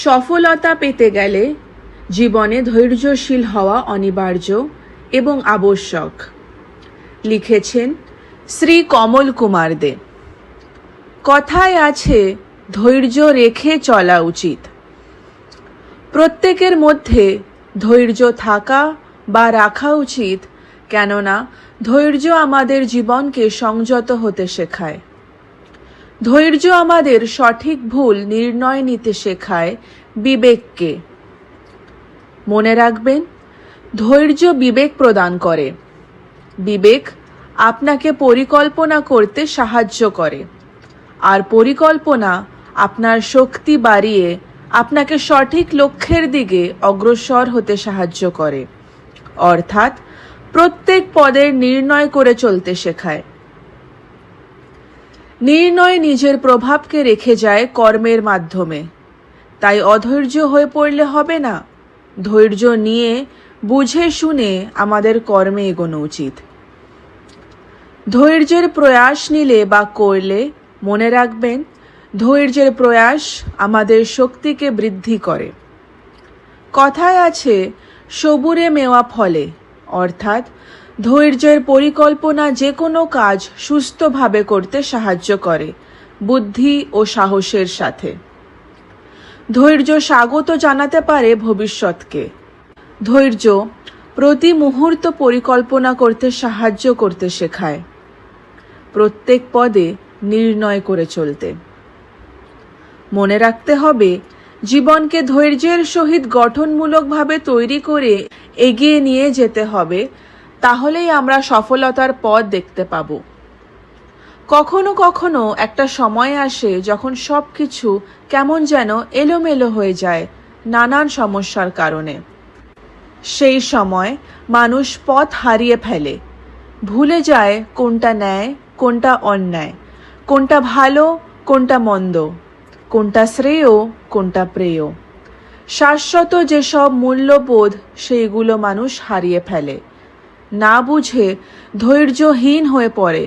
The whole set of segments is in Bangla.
সফলতা পেতে গেলে জীবনে ধৈর্যশীল হওয়া অনিবার্য এবং আবশ্যক। লিখেছেন শ্রী কমল কুমার দে। কথায় আছে, ধৈর্য রেখে চলা উচিত। প্রত্যেকের মধ্যে ধৈর্য থাকা বা রাখা উচিত, কেননা ধৈর্য আমাদের জীবনকে সংযত হতে শেখায়। ধৈর্য আমাদের সঠিক ভুল নির্ণয় নিতে শেখায় বিবেককে। মনে রাখবেন, ধৈর্য বিবেক প্রদান করে। বিবেক আপনাকে পরিকল্পনা করতে সাহায্য করে, আর পরিকল্পনা আপনার শক্তি বাড়িয়ে আপনাকে সঠিক লক্ষ্যের দিকে অগ্রসর হতে সাহায্য করে, অর্থাৎ প্রত্যেক পদের নির্ণয় করে চলতে শেখায়। নির্ণয় নিজের প্রভাবকে রেখে যায় কর্মের মাধ্যমে। তাই অধৈর্য হয়ে পড়লে হবে না। ধৈর্য নিয়ে বুঝে শুনে আমাদের কর্মে এগোনো উচিত। ধৈর্যের প্রয়াস নিলে বা করলে মনে রাখবেন, ধৈর্যের প্রয়াস আমাদের শক্তিকে বৃদ্ধি করে। কথায় আছে, সবুরে মেওয়া ফলে, অর্থাৎ ধৈর্যের পরিকল্পনা যে কোনো কাজ সুস্থভাবে করতে সাহায্য করে, বুদ্ধি ও সাহসের সাথে। ধৈর্য স্বাগত জানাতে পারে ভবিষ্যৎকে। ধৈর্য প্রতি মুহূর্ত পরিকল্পনা করতে সাহায্য করতে শেখায়, প্রত্যেক পদে নির্ণয় করে চলতে। মনে রাখতে হবে, জীবনকে ধৈর্যের সহিত গঠনমূলকভাবে তৈরি করে এগিয়ে নিয়ে যেতে হবে, তাহলেই আমরা সফলতার পথ দেখতে পাব। কখনো কখনো একটা সময় আসে যখন সবকিছু কেমন যেন এলোমেলো হয়ে যায় নানান সমস্যার কারণে। সেই সময় মানুষ পথ হারিয়ে ফেলে, ভুলে যায় কোনটা ন্যায় কোনটা অন্যায়, কোনটা ভালো কোনটা মন্দ, কোনটা শ্রেয় কোনটা প্রেয়। শাশ্বত যেসব মূল্যবোধ সেইগুলো মানুষ হারিয়ে ফেলে, না বুঝে ধৈর্যহীন হয়ে পড়ে।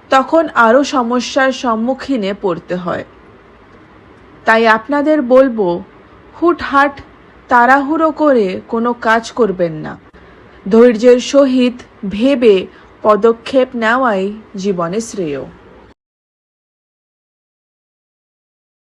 তখন আরও সমস্যার সম্মুখীনে পড়তে হয়। তাই আপনাদের বলবো, হুটহাট তাড়াহুড়ো করে কোনো কাজ করবেন না। ধৈর্যের সহিত ভেবে পদক্ষেপ নেওয়াই জীবনে শ্রেয়।